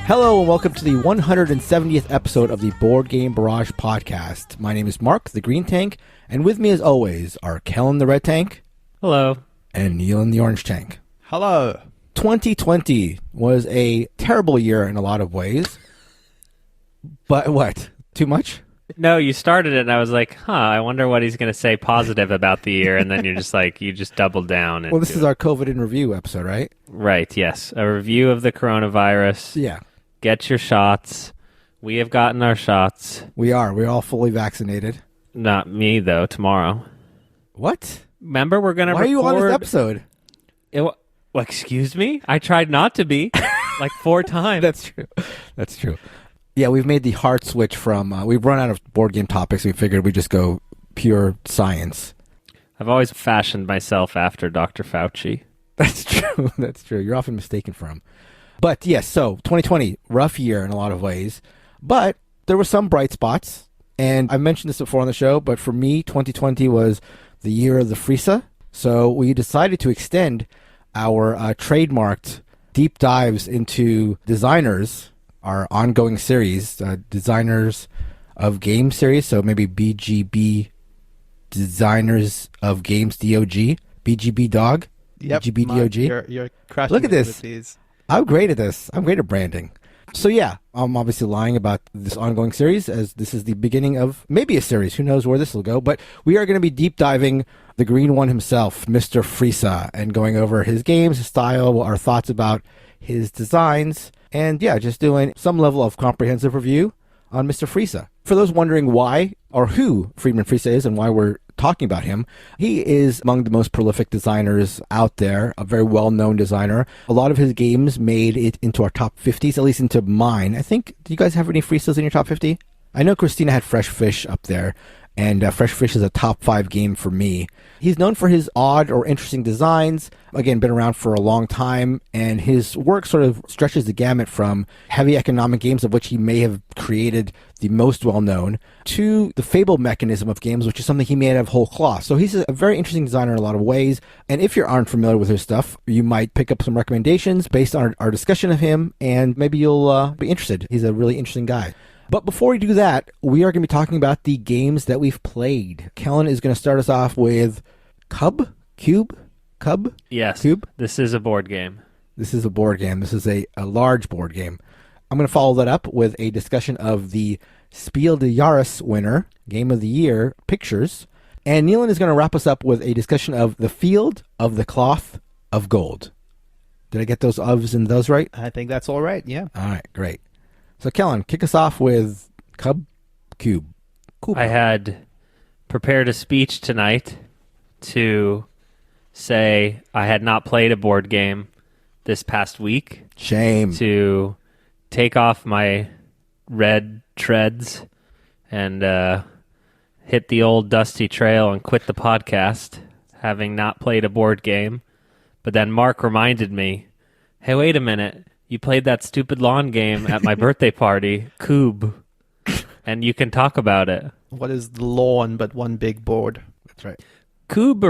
Hello and welcome to the 170th episode of the Board Game Barrage podcast. My name is Mark, the Green Tank, and with me as always are Kellen, the Red Tank. Hello. And Neil in the Orange Tank. Hello. 2020 was a terrible year in a lot of ways. But what? Too much? No, you started it and I was like, I wonder what he's going to say positive about the year. And then you're just like, you just doubled down. Well, this is our COVID in review episode, right? Right, yes. A review of the coronavirus. Yeah. Get your shots. We have gotten our shots. We are. We're all fully vaccinated. Not me, though, tomorrow. What? Remember, we're going to record... Why are you on this episode? Well, excuse me? I tried not to be. Like 4 times. That's true. Yeah, we've made the hard switch from... we've run out of board game topics. We figured we'd just go pure science. I've always fashioned myself after Dr. Fauci. That's true. That's true. You're often mistaken for him. But yes, so 2020, rough year in a lot of ways. But there were some bright spots. And I've mentioned this before on the show, but for me, 2020 was the year of the Friese. So we decided to extend our trademarked deep dives into designers, our ongoing series, Designers of Games series. So maybe BGB, Designers of Games DOG, BGB Dog, yep, BGB DOG. You're crushing. Look at this. With these. I'm great at this. I'm great at branding. So yeah, I'm obviously lying about this ongoing series, as this is the beginning of maybe a series. Who knows where this will go? But we are going to be deep diving the green one himself, Mr. Friese, and going over his games, his style, our thoughts about his designs, and yeah, just doing some level of comprehensive review on Mr. Friese. For those wondering why or who Friedemann Friese is and why we're talking about him, he is among the most prolific designers out there, a very well-known designer. A lot of his games made it into our top 50s, at least into mine. I think, do you guys have any Frieses in your top 50? I know Christina had Fresh Fish up there, and Fresh Fish is a top 5 game for me. He's known for his odd or interesting designs, again, been around for a long time, and his work sort of stretches the gamut from heavy economic games, of which he may have created the most well-known, to the Fabled mechanism of games, which is something he made out of whole cloth. So he's a very interesting designer in a lot of ways, and if you aren't familiar with his stuff, you might pick up some recommendations based on our discussion of him, and maybe you'll be interested. He's a really interesting guy. But before we do that, we are going to be talking about the games that we've played. Kellen is going to start us off with Kubb? Kubb? Yes. Kubb? This is a board game. This is a board game. This is a large board game. I'm going to follow that up with a discussion of the Spiel des Jahres winner, Game of the Year, Pictures. And Neelan is going to wrap us up with a discussion of the Field of the Cloth of Gold. Did I get those ofs and those right? I think that's all right, yeah. All right, great. So, Kellen, kick us off with Kubb. I had prepared a speech tonight to say I had not played a board game this past week. Shame. To take off my red treads and hit the old dusty trail and quit the podcast, having not played a board game. But then Mark reminded me, hey, wait a minute. You played that stupid lawn game at my birthday party, Kubb, and you can talk about it. What is the lawn but one big board? That's right. Kubb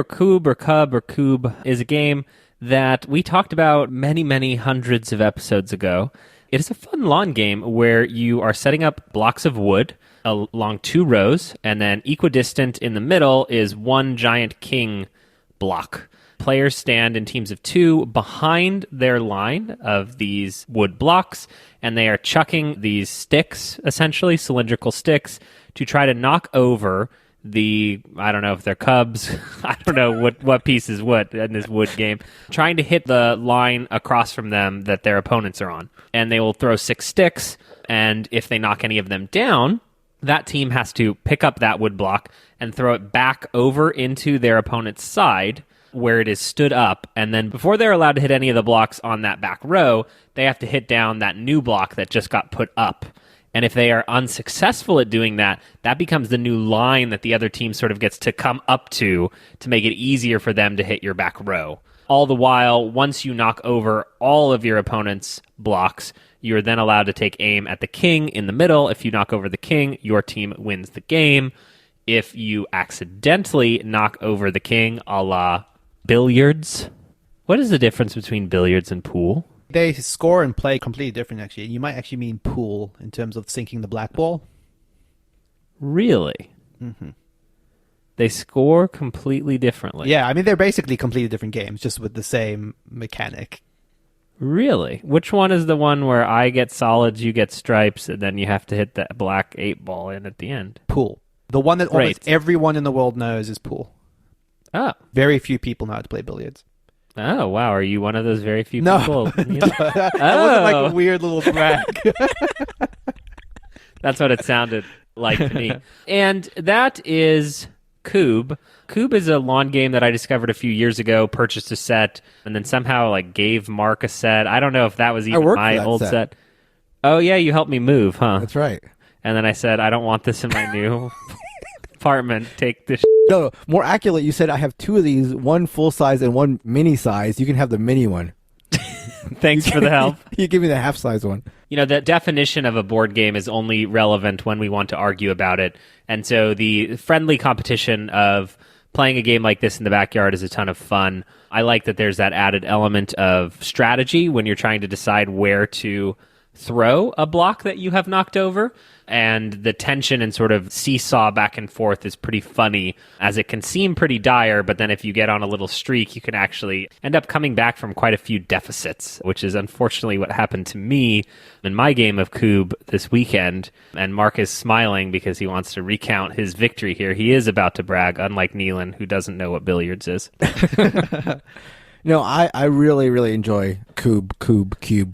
is a game that we talked about many, many hundreds of episodes ago. It is a fun lawn game where you are setting up blocks of wood along 2 rows, and then equidistant in the middle is one giant king block. Players stand in teams of 2 behind their line of these wood blocks, and they are chucking these sticks, essentially cylindrical sticks, to try to knock over I don't know if they're cubs, I don't know what piece is what in this wood game, trying to hit the line across from them that their opponents are on. And they will throw 6 sticks, and if they knock any of them down, that team has to pick up that wood block and throw it back over into their opponent's side, where it is stood up, and then before they're allowed to hit any of the blocks on that back row, they have to hit down that new block that just got put up. And if they are unsuccessful at doing that, that becomes the new line that the other team sort of gets to come up to make it easier for them to hit your back row. All the while, once you knock over all of your opponent's blocks, you're then allowed to take aim at the king in the middle. If you knock over the king, your team wins the game. If you accidentally knock over the king, a la billiards. What is the difference between billiards and pool? They score and play completely different, actually. You might actually mean pool in terms of sinking the black ball. Really? Mm-hmm. They score completely differently. Yeah, I mean, they're basically completely different games, just with the same mechanic. Really? Which one is the one where I get solids, you get stripes, and then you have to hit that black 8-ball in at the end? Pool. The one that almost Right. everyone in the world knows is pool. Oh. Very few people know how to play billiards. Oh, wow. Are you one of those very few No. people? That wasn't like a weird little brag. That's what it sounded like to me. And that is Kubb. Kubb is a lawn game that I discovered a few years ago, purchased a set, and then somehow like gave Mark a set. I don't know if that was even worked my for that old set. set. Oh, yeah, you helped me move, huh? That's right. And then I said, I don't want this in my new apartment. Take this. No, more accurate, you said I have two of these, one full size and one mini size. You can have the mini one. Thanks for the help. You give me the half size one. You know, the definition of a board game is only relevant when we want to argue about it. And so the friendly competition of playing a game like this in the backyard is a ton of fun. I like that there's that added element of strategy when you're trying to decide where to throw a block that you have knocked over. And the tension and sort of seesaw back and forth is pretty funny, as it can seem pretty dire, but then if you get on a little streak, you can actually end up coming back from quite a few deficits, which is unfortunately what happened to me in my game of Kubb this weekend. And Mark is smiling because he wants to recount his victory here. He is about to brag, unlike Neelan, who doesn't know what billiards is. No, I really, really enjoy Kubb,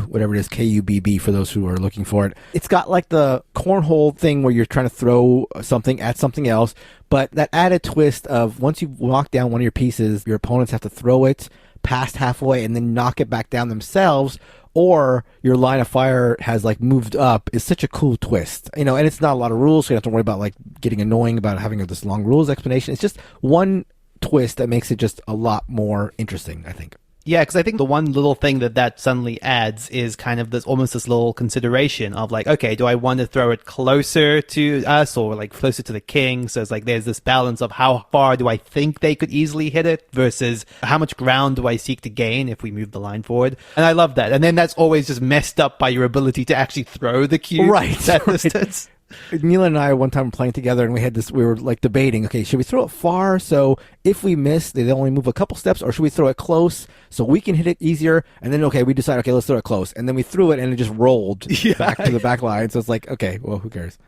whatever it is, Kubb for those who are looking for it. It's got like the cornhole thing where you're trying to throw something at something else, but that added twist of once you knock down one of your pieces, your opponents have to throw it past halfway and then knock it back down themselves, or your line of fire has like moved up, is such a cool twist. You know, and it's not a lot of rules, so you don't have to worry about like getting annoying about having this long rules explanation. It's just one twist that makes it just a lot more interesting, I think. Yeah, because I think the one little thing that suddenly adds is kind of this almost this little consideration of like, okay, do I want to throw it closer to us or like closer to the king? So it's like there's this balance of how far do I think they could easily hit it versus how much ground do I seek to gain if we move the line forward? And I love that. And then that's always just messed up by your ability to actually throw the cube that distance. Neil and I one time were playing together, and we were like debating, okay, should we throw it far so if we miss, they only move a couple steps, or should we throw it close so we can hit it easier? And then, okay, we decide, okay, let's throw it close. And then we threw it, and it just rolled back to the back line. So it's like, okay, well, who cares?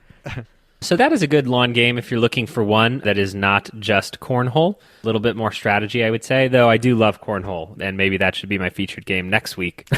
So that is a good lawn game if you're looking for one that is not just cornhole. A little bit more strategy, I would say, though I do love cornhole, and maybe that should be my featured game next week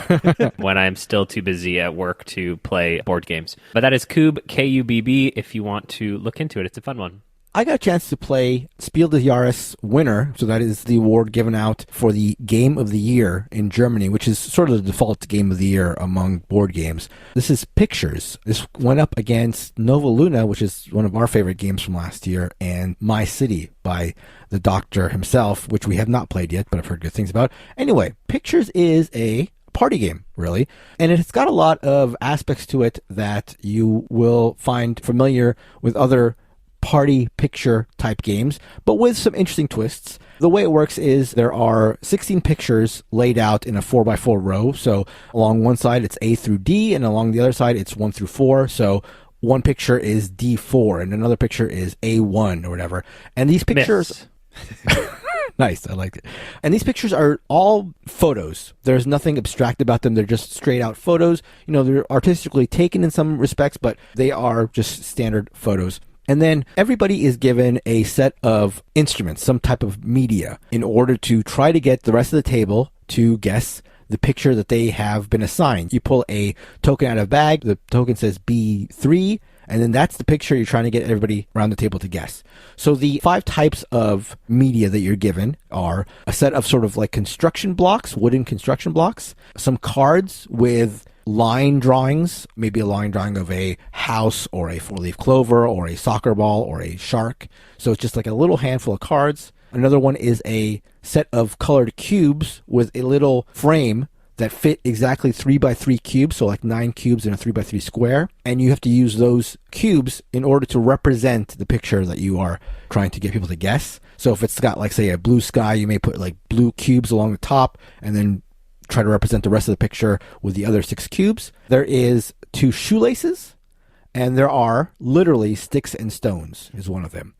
when I'm still too busy at work to play board games. But that is Kubb, Kubb, if you want to look into it. It's a fun one. I got a chance to play Spiel des Jahres winner, so that is the award given out for the Game of the Year in Germany, which is sort of the default Game of the Year among board games. This is Pictures. This went up against Nova Luna, which is one of our favorite games from last year, and My City by the Doctor himself, which we have not played yet, but I've heard good things about. Anyway, Pictures is a party game, really, and it's got a lot of aspects to it that you will find familiar with other party picture type games, but with some interesting twists. The way it works is there are 16 pictures laid out in a 4x4 row. So along one side it's A through D, and along the other side it's 1 through 4. So one picture is D4 and another picture is A1 or whatever. And these pictures Nice, I liked it. And these pictures are all photos. There's nothing abstract about them. They're just straight out photos. You know, they're artistically taken in some respects, but they are just standard photos. And then everybody is given a set of instruments, some type of media, in order to try to get the rest of the table to guess the picture that they have been assigned. You pull a token out of a bag, the token says B3, and then that's the picture you're trying to get everybody around the table to guess. So the 5 types of media that you're given are a set of sort of like construction blocks, wooden construction blocks, some cards with line drawings, maybe a line drawing of a house or a 4-leaf clover or a soccer ball or a shark. So it's just like a little handful of cards. Another one is a set of colored cubes with a little frame that fit exactly 3x3 cubes, so like 9 cubes in a 3x3 square. And you have to use those cubes in order to represent the picture that you are trying to get people to guess. So if it's got like, say, a blue sky, you may put like blue cubes along the top and then try to represent the rest of the picture with the other 6 cubes. There is 2 shoelaces, and there are literally sticks and stones is one of them.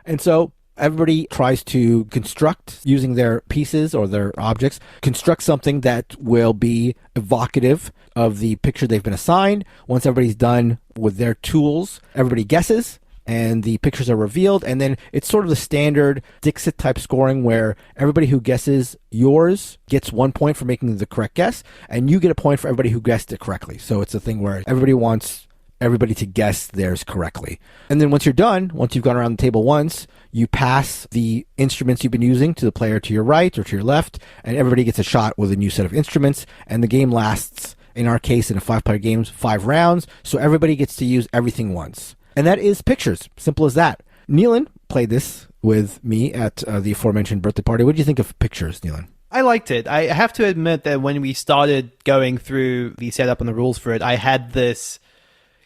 And so everybody tries to construct, using their pieces or their objects, construct something that will be evocative of the picture they've been assigned. Once everybody's done with their tools, everybody guesses, and the pictures are revealed. And then it's sort of the standard Dixit type scoring where everybody who guesses yours gets 1 point for making the correct guess, and you get a point for everybody who guessed it correctly. So it's a thing where everybody wants everybody to guess theirs correctly. And then once you're done, once you've gone around the table once, you pass the instruments you've been using to the player to your right or to your left, and everybody gets a shot with a new set of instruments, and the game lasts, in our case, in a 5-player game, 5 rounds, so everybody gets to use everything once. And that is pictures. Simple as that. Neelan played this with me at the aforementioned birthday party. What do you think of pictures, Neelan? I liked it. I have to admit that when we started going through the setup and the rules for it, I had this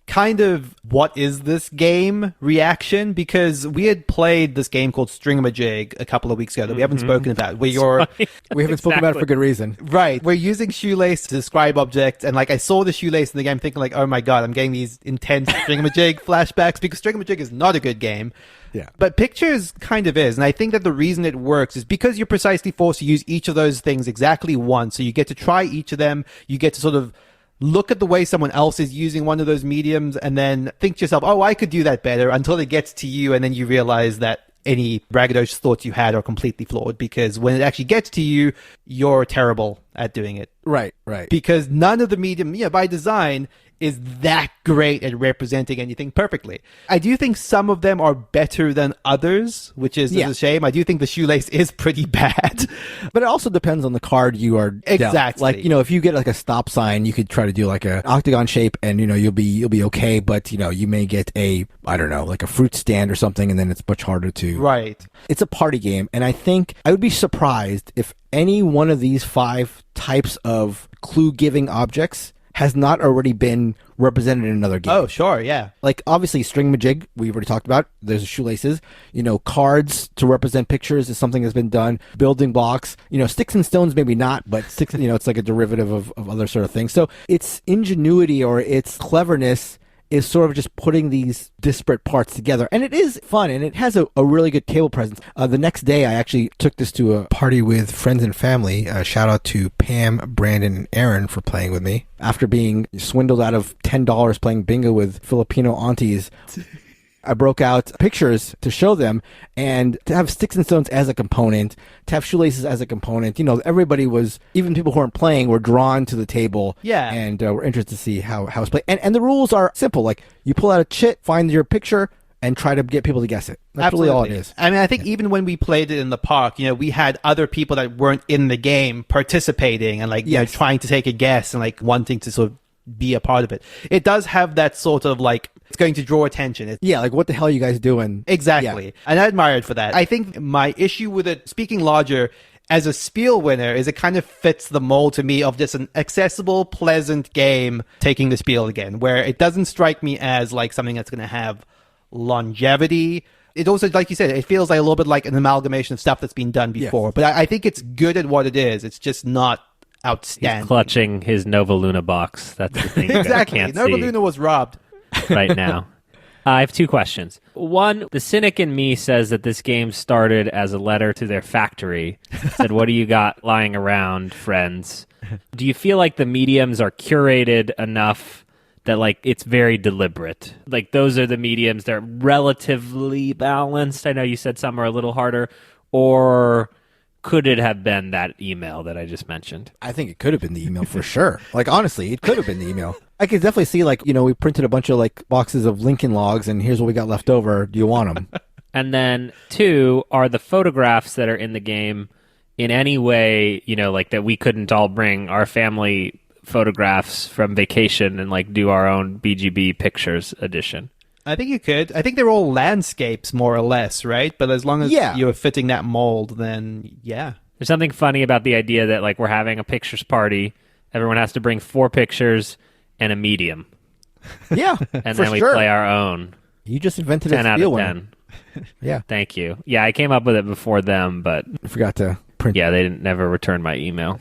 kind of what is this game reaction, because we had played this game called Stringamajig a couple of weeks ago that we haven't spoken about, where we haven't spoken about it for good reason. Right. We're using shoelace to describe objects, and like I saw the shoelace in the game thinking like, oh my god, I'm getting these intense Stringamajig flashbacks, because Stringamajig is not a good game. Yeah. But pictures kind of is, and I think that the reason it works is because you're precisely forced to use each of those things exactly once, so you get to try each of them, you get to sort of look at the way someone else is using one of those mediums and then think to yourself, oh, I could do that better, until it gets to you, and then you realize that any braggadocious thoughts you had are completely flawed, because when it actually gets to you, you're terrible at doing it. Right. Because none of the medium, by design, is that great at representing anything perfectly. I do think some of them are better than others, which is a shame. I do think the shoelace is pretty bad. But it also depends on the card you are dealt. Exactly. Like, if you get like a stop sign, you could try to do like an octagon shape and, you'll be okay. But, you may get like a fruit stand or something, and then it's much harder to. Right. It's a party game. And I think I would be surprised if any one of these 5 types of clue-giving objects has not already been represented in another game. Oh, sure, yeah. Like, obviously, Stringamajig, we've already talked about. There's shoelaces. Cards to represent pictures is something that's been done. Building blocks. Sticks and stones, maybe not, but sticks, it's like a derivative of other sort of things. So its ingenuity or its cleverness is sort of just putting these disparate parts together. And it is fun, and it has a really good table presence. The next day, I actually took this to a party with friends and family. Shout out to Pam, Brandon, and Aaron for playing with me. After being swindled out of $10 playing bingo with Filipino aunties, I broke out pictures to show them, and to have sticks and stones as a component, to have shoelaces as a component. Everybody was, even people who weren't playing, were drawn to the table. Yeah. And were interested to see how it's played. And the rules are simple. Like, you pull out a chit, find your picture, and try to get people to guess it. That's Absolutely. really all it is. I mean, I think even when we played it in the park, we had other people that weren't in the game participating and trying to take a guess and wanting to sort of be a part of it. It does have that sort of it's going to draw attention. Like, what the hell are you guys doing? Exactly. Yeah. And I admire it for that. I think my issue with it, speaking larger, as a Spiel winner, is it kind of fits the mold to me of just an accessible, pleasant game taking the Spiel again, where it doesn't strike me as something that's going to have longevity. It also, like you said, it feels like a little bit like an amalgamation of stuff that's been done before. Yes. But I think it's good at what it is. It's just not outstanding. He's clutching his Nova Luna box. That's the thing. Exactly. Can't Nova see Luna was robbed right now. I have 2 questions. One, the cynic in me says that this game started as a letter to their factory. Said, what do you got lying around, friends? Do you feel like the mediums are curated enough that it's very deliberate? Those are the mediums, they're relatively balanced. I know you said some are a little harder. Or could it have been that email that I just mentioned? I think it could have been the email for sure. Honestly, it could have been the email. I could definitely see, we printed a bunch of, boxes of Lincoln Logs, and here's what we got left over. Do you want them? And then 2, are the photographs that are in the game in any way, that we couldn't all bring our family photographs from vacation and, do our own BGB pictures edition? I think you could. I think they're all landscapes, more or less, right? But as long as you're fitting that mold, then yeah. There's something funny about the idea that we're having a pictures party. Everyone has to bring 4 pictures and a medium. Yeah, and then we play our own. You just invented 10 a out Spiel of winner. 10. Yeah. Thank you. Yeah, I came up with it before them, but I forgot to print. Yeah, they never returned my email.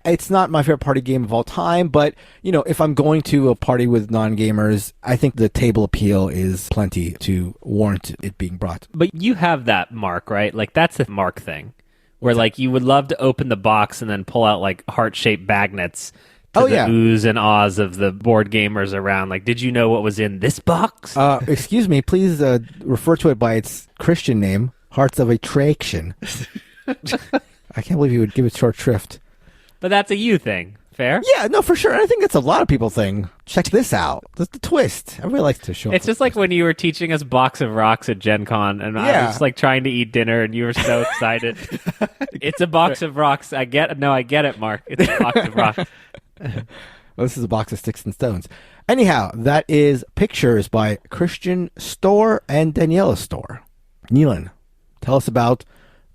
It's not my favorite party game of all time, but, if I'm going to a party with non-gamers, I think the table appeal is plenty to warrant it being brought. But you have that Mark, right? Like, that's the Mark thing, where, like, you would love to open the box and then pull out, like, heart-shaped magnets to the oohs and ahs of the board gamers around. Like, did you know what was in this box? Excuse me, please refer to it by its Christian name, Hearts of Attraction. I can't believe you would give it short shrift. But that's a you thing. Fair? Yeah, no, for sure. I think it's a lot of people thing. Check this out. The twist. Everybody likes to show. It's just like when you were teaching us Box of Rocks at Gen Con, and I was like trying to eat dinner, and you were so excited. It's a box of rocks. I get it, Mark. It's a box of rocks. Well, this is a box of sticks and stones. Anyhow, that is Pictures by Christian Storr and Daniela Storr. Neelan, tell us about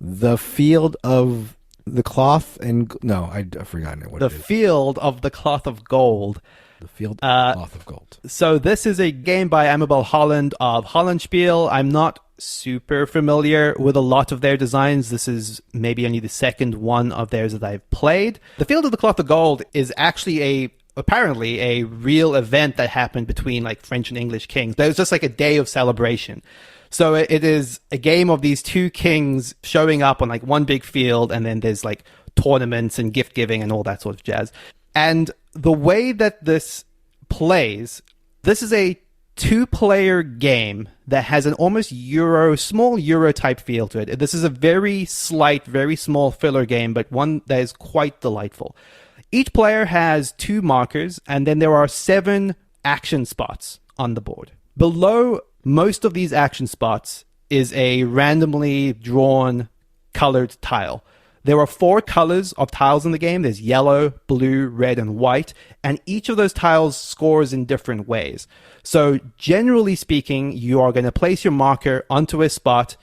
the Field of the Cloth and... No, I've forgotten it. The Field of the Cloth of Gold. The Field of the Cloth of Gold. So this is a game by Amabel Holland of Hollandspiel. I'm not super familiar with a lot of their designs. This is maybe only the second one of theirs that I've played. The Field of the Cloth of Gold is actually apparently a real event that happened between like French and English kings. There was just like a day of celebration. So it is a game of these two kings showing up on like one big field, and then there's like tournaments and gift giving and all that sort of jazz. And the way that this plays, this is a 2-player game that has an almost small Euro type feel to it. This is a very slight, very small filler game, but one that is quite delightful. Each player has 2 markers, and then there are 7 action spots on the board. Below most of these action spots is a randomly drawn colored tile. There are 4 colors of tiles in the game. There's yellow, blue, red, and white. And each of those tiles scores in different ways. So generally speaking, you are going to place your marker onto a spot,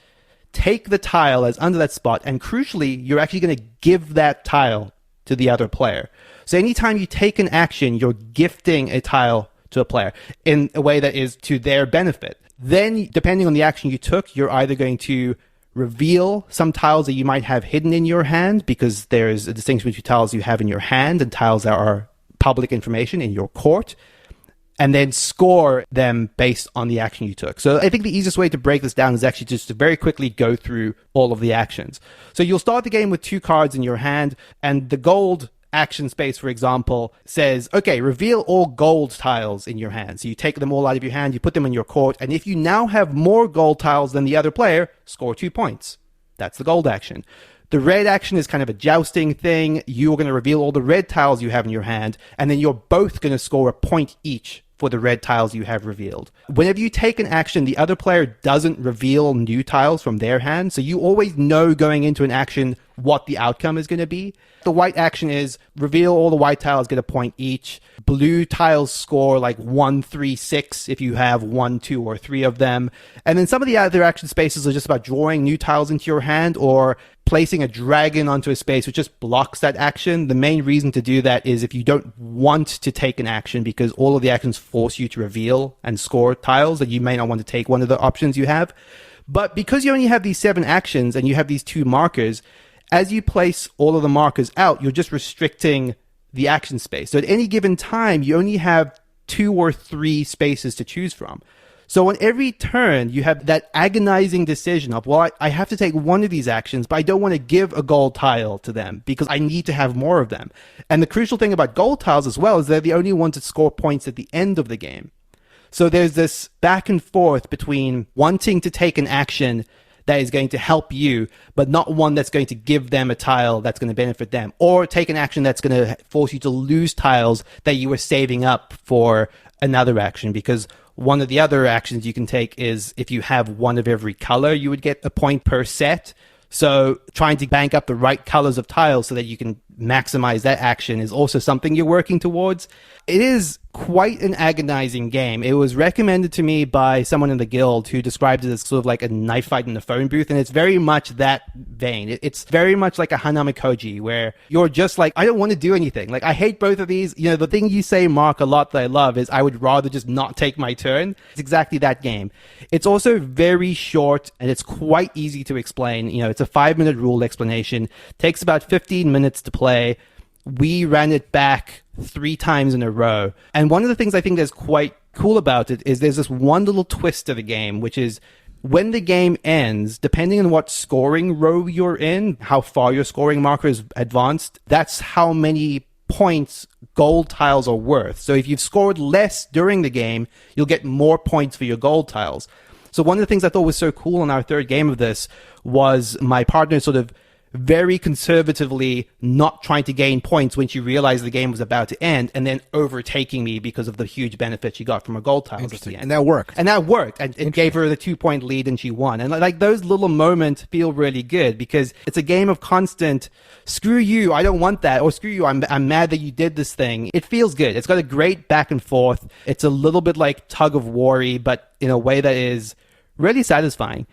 take the tile as under that spot, and crucially, you're actually going to give that tile to the other player. So anytime you take an action, you're gifting a tile to a player in a way that is to their benefit. Then, depending on the action you took, you're either going to reveal some tiles that you might have hidden in your hand, because there's a distinction between tiles you have in your hand and tiles that are public information in your court, and then score them based on the action you took. So I think the easiest way to break this down is actually just to very quickly go through all of the actions. So you'll start the game with 2 cards in your hand, and the gold action space, for example, says, okay, reveal all gold tiles in your hand. So you take them all out of your hand, you put them in your court, and if you now have more gold tiles than the other player, score 2 points. That's the gold action. The red action is kind of a jousting thing. You're going to reveal all the red tiles you have in your hand, and then you're both going to score a point each for the red tiles you have revealed. Whenever you take an action, the other player doesn't reveal new tiles from their hand, so you always know going into an action what the outcome is going to be. The white action is reveal all the white tiles, get a point each. Blue tiles score like 1, 3, 6 if you have 1, 2, or 3 of them. And then some of the other action spaces are just about drawing new tiles into your hand or placing a dragon onto a space which just blocks that action. The main reason to do that is if you don't want to take an action because all of the actions force you to reveal and score tiles, that you may not want to take one of the options you have. But because you only have these 7 actions and you have these 2 markers, as you place all of the markers out, you're just restricting the action space. So at any given time, you only have 2 or 3 spaces to choose from. So on every turn, you have that agonizing decision of, well, I have to take one of these actions, but I don't want to give a gold tile to them because I need to have more of them. And the crucial thing about gold tiles as well is they're the only ones that score points at the end of the game. So there's this back and forth between wanting to take an action that is going to help you, but not one that's going to give them a tile that's going to benefit them, or take an action that's going to force you to lose tiles that you were saving up for another action. Because one of the other actions you can take is if you have one of every color, you would get a point per set. So trying to bank up the right colors of tiles so that you can maximize that action is also something you're working towards. It is quite an agonizing game. It was recommended to me by someone in the guild who described it as sort of like a knife fight in the phone booth, and it's very much that vein. It's very much like a Hanami Koji, where you're just like, I don't want to do anything. Like, I hate both of these. You know, the thing you say, Mark, a lot that I love is I would rather just not take my turn. It's exactly that game. It's also very short, and it's quite easy to explain. You know, it's a 5-minute rule explanation. Takes about 15 minutes to play. we ran it back 3 times in a row. And one of the things I think that's quite cool about it is there's this one little twist to the game, which is when the game ends, depending on what scoring row you're in, how far your scoring marker is advanced, that's how many points gold tiles are worth. So if you've scored less during the game, you'll get more points for your gold tiles. So one of the things I thought was so cool in our third game of this was my partner sort of very conservatively not trying to gain points when she realized the game was about to end, and then overtaking me because of the huge benefit she got from her gold tiles at the end. And that worked. And it gave her the 2-point lead and she won. And like those little moments feel really good because it's a game of constant, screw you, I don't want that, or screw you, I'm mad that you did this thing. It feels good. It's got a great back and forth. It's a little bit like tug of war-y, but in a way that is really satisfying.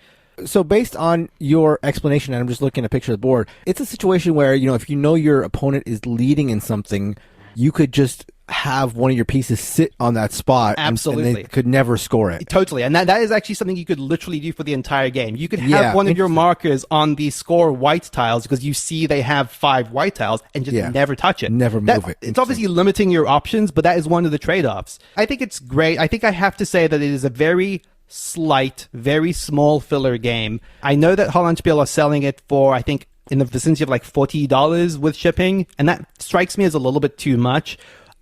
So based on your explanation, and I'm just looking at a picture of the board, it's a situation where, if you know your opponent is leading in something, you could just have one of your pieces sit on that spot. Absolutely. And they could never score it. Totally. And that is actually something you could literally do for the entire game. You could have one of your markers on the score white tiles because you see they have 5 white tiles and just never touch it. Never move it. It's obviously limiting your options, but that is one of the trade-offs. I think it's great. I think I have to say that it is a very slight, very small filler game. I know that Hollandspiel are selling it for, I think, in the vicinity of like $40 with shipping, and that strikes me as a little bit too much.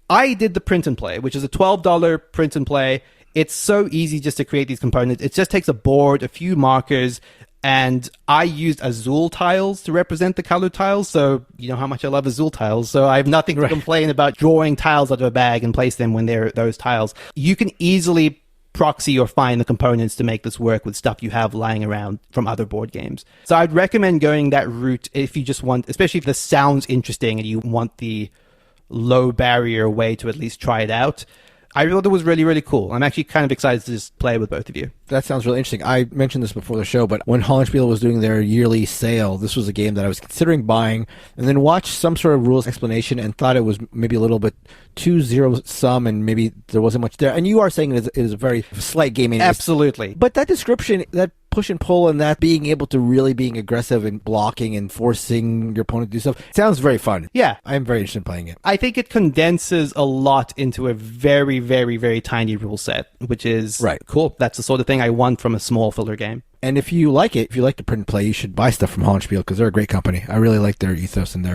I did the print and play, which is a $12 print and play. It's so easy just to create these components. It just takes a board, a few markers, and I used Azul tiles to represent the color tiles. So you know how much I love Azul tiles. So I have nothing to complain about drawing tiles out of a bag and place them when they're those tiles. You can easily proxy or find the components to make this work with stuff you have lying around from other board games. So I'd recommend going that route if you just want, especially if this sounds interesting and you want the low barrier way to at least try it out. I thought it was really, really cool. I'm actually kind of excited to just play with both of you. That sounds really interesting. I mentioned this before the show, but when Hollandspiel was doing their yearly sale, this was a game that I was considering buying, and then watched some sort of rules explanation and thought it was maybe a little bit too zero-sum, and maybe there wasn't much there. And you are saying it is a very slight game. Absolutely. But that description, that push and pull, and that being able to really being aggressive and blocking and forcing your opponent to do stuff, sounds very fun. Yeah. I'm very interested in playing it. I think it condenses a lot into a very, very, very tiny rule set, which is cool. That's the sort of thing I want from a small filler game. And if you like it, if you like to print and play, you should buy stuff from Hollandspiel because they're a great company. I really like their ethos, and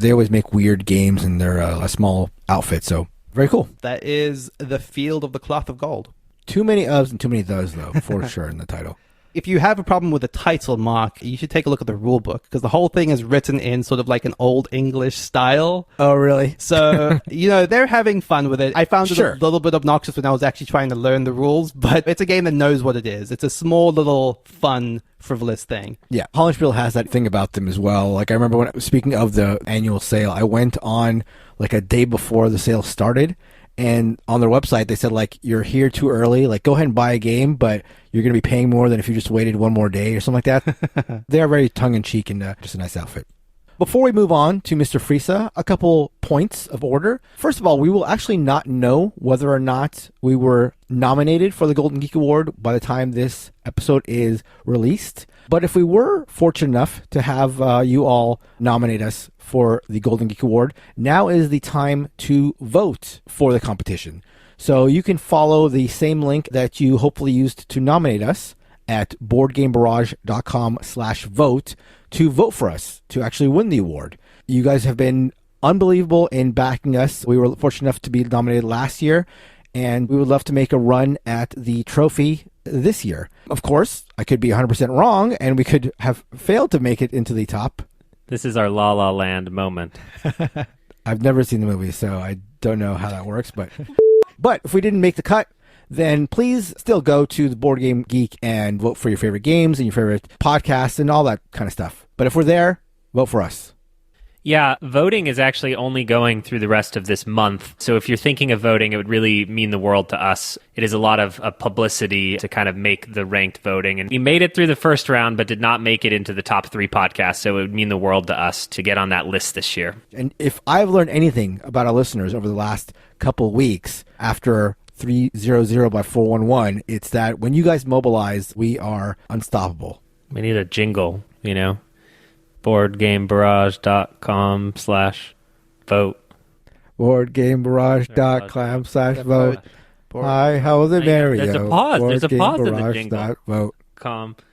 they always make weird games, and they're a small outfit, so very cool. That is the Field of the Cloth of Gold. Too many ofs and too many thes, though, for sure, in the title. If you have a problem with the title, Mark, you should take a look at the rule book because the whole thing is written in sort of like an old English style. Oh, really? So, they're having fun with it. I found it a little bit obnoxious when I was actually trying to learn the rules, but it's a game that knows what it is. It's a small little fun, frivolous thing. Yeah, Hollandspiel has that thing about them as well. Like I remember speaking of the annual sale, I went on like a day before the sale started. And on their website, they said, like, you're here too early. Like, go ahead and buy a game, but you're going to be paying more than if you just waited one more day or something like that. They're very tongue-in-cheek and just a nice outfit. Before we move on to Mr. Friese, a couple points of order. First of all, we will actually not know whether or not we were nominated for the Golden Geek Award by the time this episode is released. But if we were fortunate enough to have you all nominate us for the Golden Geek Award, now is the time to vote for the competition. So you can follow the same link that you hopefully used to nominate us at boardgamebarrage.com/vote to vote for us to actually win the award. You guys have been unbelievable in backing us. We were fortunate enough to be nominated last year, and we would love to make a run at the trophy this year. Of course, I could be 100% wrong, and we could have failed to make it into the top. This is our La La Land moment. I've never seen the movie, so I don't know how that works. But if we didn't make the cut, then please still go to the Board Game Geek and vote for your favorite games and your favorite podcasts and all that kind of stuff. But if we're there, vote for us. Yeah, voting is actually only going through the rest of this month. So if you're thinking of voting, it would really mean the world to us. It is a lot of publicity to kind of make the ranked voting. And we made it through the first round, but did not make it into the top 3 podcasts. So it would mean the world to us to get on that list this year. And if I've learned anything about our listeners over the last couple of weeks after 300 by 411, it's that when you guys mobilize, we are unstoppable. We need a jingle, BoardGameBarrage.com/ Vote. BoardGameBarrage.com/vote. Hi, how the Mario. There's a pause. There's a pause in the jingle. Vote. .com/vote.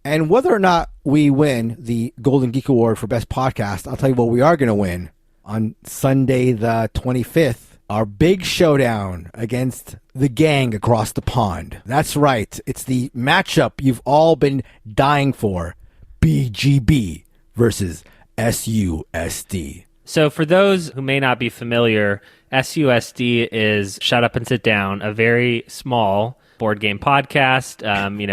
And whether or not we win the Golden Geek Award for Best Podcast, I'll tell you what we are going to win on Sunday the 25th. Our big showdown against the gang across the pond. That's right. It's the matchup you've all been dying for. BGB versus SUSD. So for those who may not be familiar, SUSD is Shut Up and Sit Down, a very small board game podcast.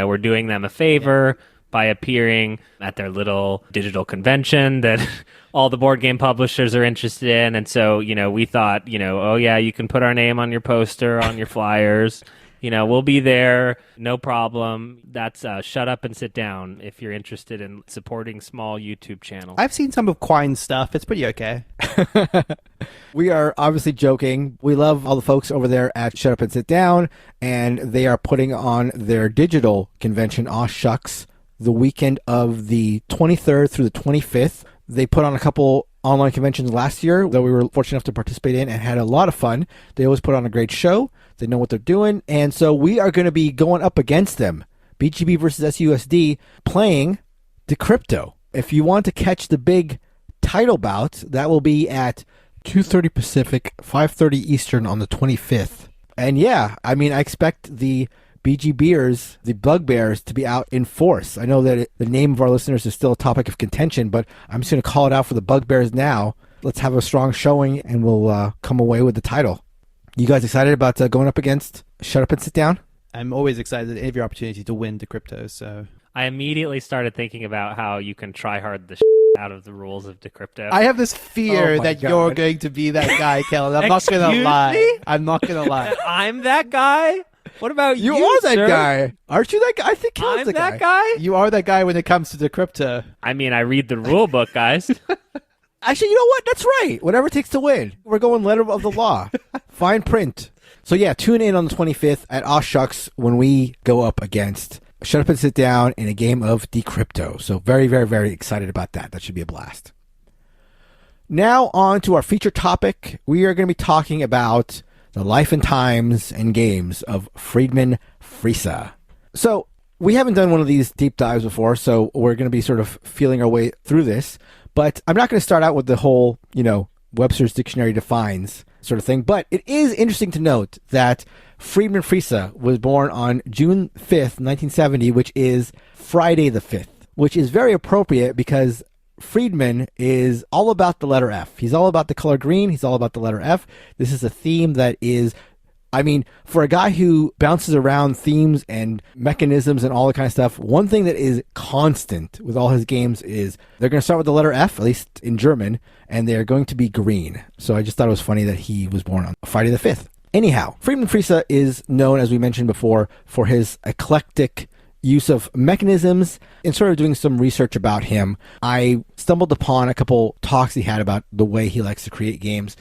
We're doing them a favor by appearing at their little digital convention that all the board game publishers are interested in. And so, we thought, oh yeah, you can put our name on your poster, on your flyers. We'll be there. No problem. That's Shut Up and Sit Down if you're interested in supporting small YouTube channels. I've seen some of Quine's stuff. It's pretty okay. We are obviously joking. We love all the folks over there at Shut Up and Sit Down, and they are putting on their digital convention, Aw Shucks, the weekend of the 23rd through the 25th. They put on a couple online conventions last year that we were fortunate enough to participate in and had a lot of fun. They always put on a great show. They know what they're doing. And so we are going to be going up against them, BGB versus SUSD, playing Decrypto. If you want to catch the big title bout, that will be at 2:30 Pacific, 5:30 Eastern on the 25th. And yeah, I expect the BGBers, the bugbears, to be out in force. I know that the name of our listeners is still a topic of contention, but I'm just going to call it out for the bugbears now. Let's have a strong showing, and we'll come away with the title. You guys excited about going up against Shut Up and Sit Down? I'm always excited at every opportunity to win Decrypto, so... I immediately started thinking about how you can try hard the out of the rules of Decrypto. I have this fear that you're going to be that guy, Kellen. I'm not going to lie. Me? I'm not going to lie. I'm that guy? What about you? You are that sir? guy. Aren't you that guy? I think Kellen's I'm the that guy? You are that guy when it comes to Decrypto. I read the rule book, guys. Actually, you know what? That's right. Whatever it takes to win. We're going letter of the law. Fine print. So yeah, tune in on the 25th at Aw Shucks when we go up against Shut Up and Sit Down in a game of Decrypto. So very, very, very excited about that. That should be a blast. Now on to our feature topic. We are going to be talking about the life and times and games of Friedemann Friese. So we haven't done one of these deep dives before, so we're going to be sort of feeling our way through this. But I'm not going to start out with the whole, Webster's Dictionary defines sort of thing. But it is interesting to note that Friedemann Friese was born on June 5th, 1970, which is Friday the 5th, which is very appropriate because Friedemann is all about the letter F. He's all about the color green. He's all about the letter F. This is a theme that is, for a guy who bounces around themes and mechanisms and all that kind of stuff, one thing that is constant with all his games is they're going to start with the letter F, at least in German, and they're going to be green. So I just thought it was funny that he was born on Friday the 5th. Anyhow, Friedemann Friese is known, as we mentioned before, for his eclectic use of mechanisms. And sort of doing some research about him, I stumbled upon a couple talks he had about the way he likes to create games.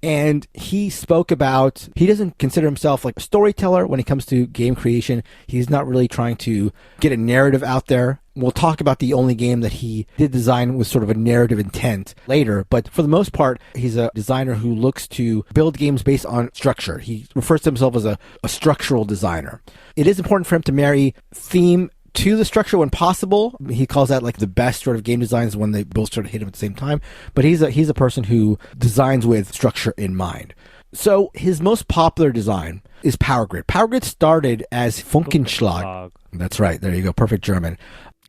And he spoke about, he doesn't consider himself like a storyteller when it comes to game creation. He's not really trying to get a narrative out there. We'll talk about the only game that he did design with sort of a narrative intent later. But for the most part, he's a designer who looks to build games based on structure. He refers to himself as a structural designer. It is important for him to marry theme to the structure when possible. He calls that like the best sort of game designs when they both sort of hit him at the same time. But he's a person who designs with structure in mind. So his most popular design is Power Grid. Power Grid started as Funkenschlag. That's right. There you go. Perfect German.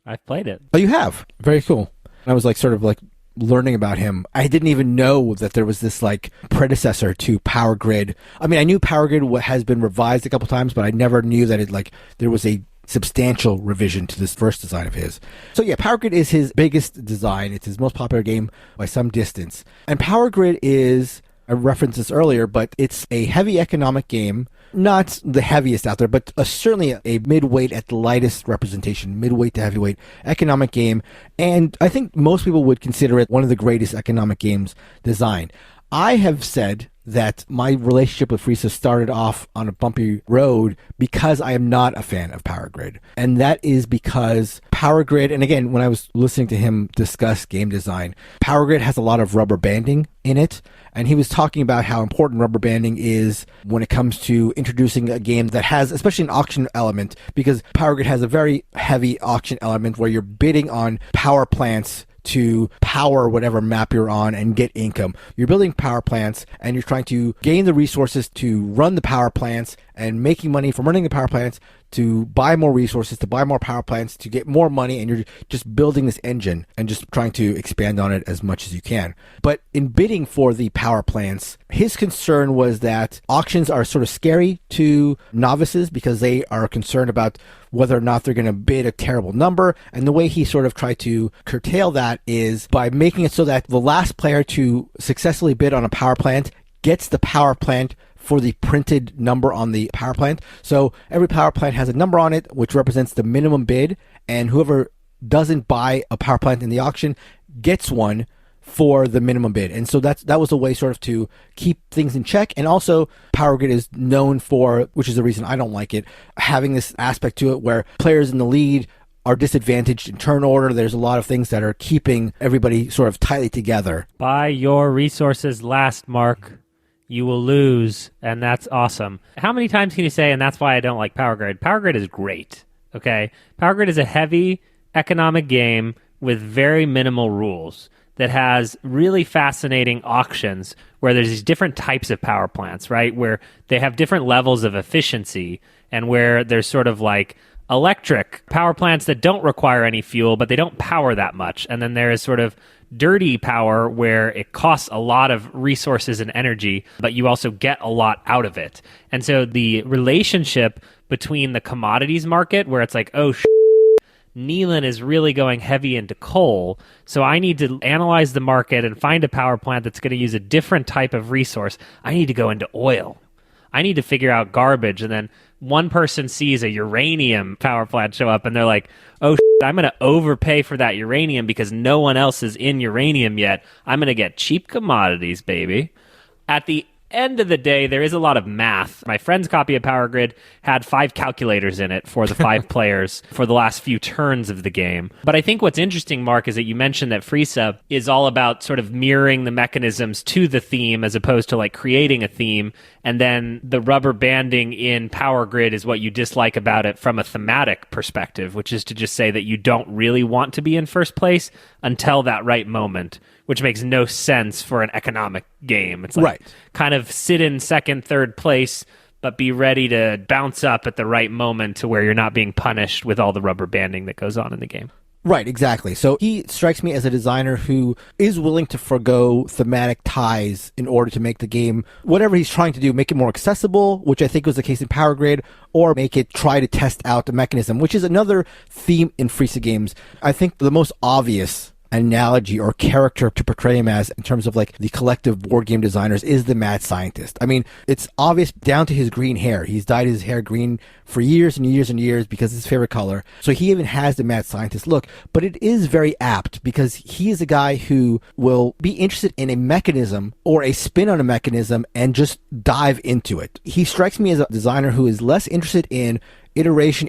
I've played it. Oh, you have? Very cool. I was sort of learning about him. I didn't even know that there was this predecessor to Power Grid. I knew Power Grid has been revised a couple times, but I never knew that there was a substantial revision to this first design of his. So yeah, Power Grid is his biggest design. It's his most popular game by some distance. And Power Grid is, I referenced this earlier, but it's a heavy economic game. Not the heaviest out there, but certainly a midweight at the lightest representation, midweight to heavyweight economic game. And I think most people would consider it one of the greatest economic games designed. I have said that my relationship with Friese started off on a bumpy road because I am not a fan of Power Grid. And that is because Power Grid, and again, when I was listening to him discuss game design, Power Grid has a lot of rubber banding in it. And he was talking about how important rubber banding is when it comes to introducing a game that has, especially an auction element, because Power Grid has a very heavy auction element where you're bidding on power plants to power whatever map you're on and get income. You're building power plants and you're trying to gain the resources to run the power plants and making money from running the power plants to buy more resources, to buy more power plants, to get more money, and you're just building this engine and just trying to expand on it as much as you can. But in bidding for the power plants, his concern was that auctions are sort of scary to novices because they are concerned about whether or not they're going to bid a terrible number. And the way he sort of tried to curtail that is by making it so that the last player to successfully bid on a power plant gets the power plant for the printed number on the power plant. So every power plant has a number on it, which represents the minimum bid, and whoever doesn't buy a power plant in the auction gets one for the minimum bid. And so that was a way sort of to keep things in check. And also Power Grid is known for, which is the reason I don't like it, having this aspect to it where players in the lead are disadvantaged in turn order. There's a lot of things that are keeping everybody sort of tightly together. Buy your resources last, Mark. You will lose, and that's awesome. How many times can you say, and that's why I don't like Power Grid? Power Grid is great, okay? Power Grid is a heavy economic game with very minimal rules that has really fascinating auctions where there's these different types of power plants, right? Where they have different levels of efficiency and where there's sort of like electric power plants that don't require any fuel, but they don't power that much. And then there is sort of dirty power where it costs a lot of resources and energy, but you also get a lot out of it. And so the relationship between the commodities market where it's like, oh, Nealon is really going heavy into coal, so I need to analyze the market and find a power plant that's going to use a different type of resource. I need to go into oil. I need to figure out garbage. And then one person sees a uranium power plant show up and they're like, oh, I'm going to overpay for that uranium because no one else is in uranium yet. I'm going to get cheap commodities, baby. At the end of the day, there is a lot of math. My friend's copy of Power Grid had 5 calculators in it for the 5 players for the last few turns of the game. But I think what's interesting, Mark, is that you mentioned that Friese is all about sort of mirroring the mechanisms to the theme as opposed to like creating a theme. And then the rubber banding in Power Grid is what you dislike about it from a thematic perspective, which is to just say that you don't really want to be in first place until that right moment, which makes no sense for an economic game. It's like right. Kind of sit in second, third place, but be ready to bounce up at the right moment to where you're not being punished with all the rubber banding that goes on in the game. Right, exactly. So he strikes me as a designer who is willing to forgo thematic ties in order to make the game, whatever he's trying to do, make it more accessible, which I think was the case in Power Grid, or make it try to test out the mechanism, which is another theme in Friese games. I think the most obvious analogy or character to portray him as in terms of like the collective board game designers is the mad scientist. I mean, it's obvious down to his green hair. He's dyed his hair green for years and years and years because it's his favorite color. So he even has the mad scientist look, but it is very apt because he is a guy who will be interested in a mechanism or a spin on a mechanism and just dive into it. He strikes me as a designer who is less interested in iteration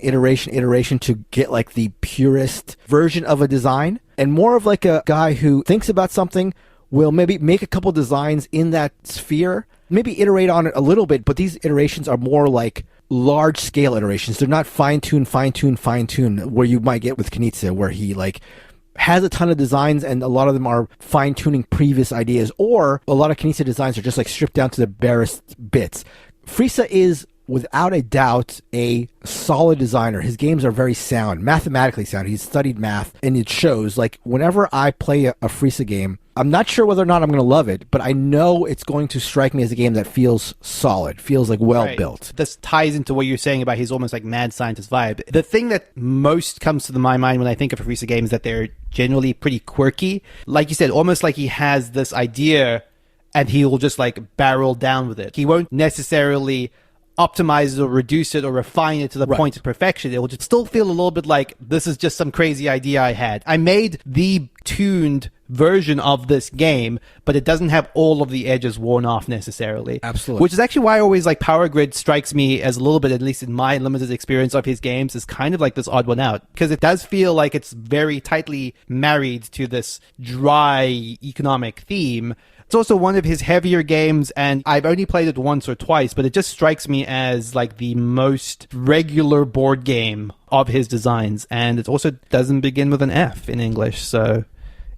to get like the purest version of a design, and more of like a guy who thinks about something, will maybe make a couple designs in that sphere, maybe iterate on it a little bit, but these iterations are more like large scale iterations. They're not fine-tune, where you might get with Knizia, where he like has a ton of designs and a lot of them are fine-tuning previous ideas, or a lot of Knizia designs are just like stripped down to the barest bits. Friese is without a doubt a solid designer. His games are very sound, mathematically sound. He's studied math, and it shows. Like, whenever I play a Friese game, I'm not sure whether or not I'm going to love it, but I know it's going to strike me as a game that feels solid, feels like well built. This ties into what you're saying about his almost like mad scientist vibe. The thing that most comes to my mind when I think of a Friese game is that they're generally pretty quirky. Like you said, almost like he has this idea and he will just like barrel down with it. He won't necessarily optimize it or reduce it or refine it to the point of perfection, it will just still feel a little bit like this is just some crazy idea I had. I made the tuned version of this game, but it doesn't have all of the edges worn off necessarily. Absolutely. Which is actually why I always like Power Grid strikes me as a little bit, at least in my limited experience of his games, is kind of like this odd one out. Because it does feel like it's very tightly married to this dry economic theme. It's also one of his heavier games, and I've only played it once or twice, but it just strikes me as like the most regular board game of his designs. And it also doesn't begin with an F in English, so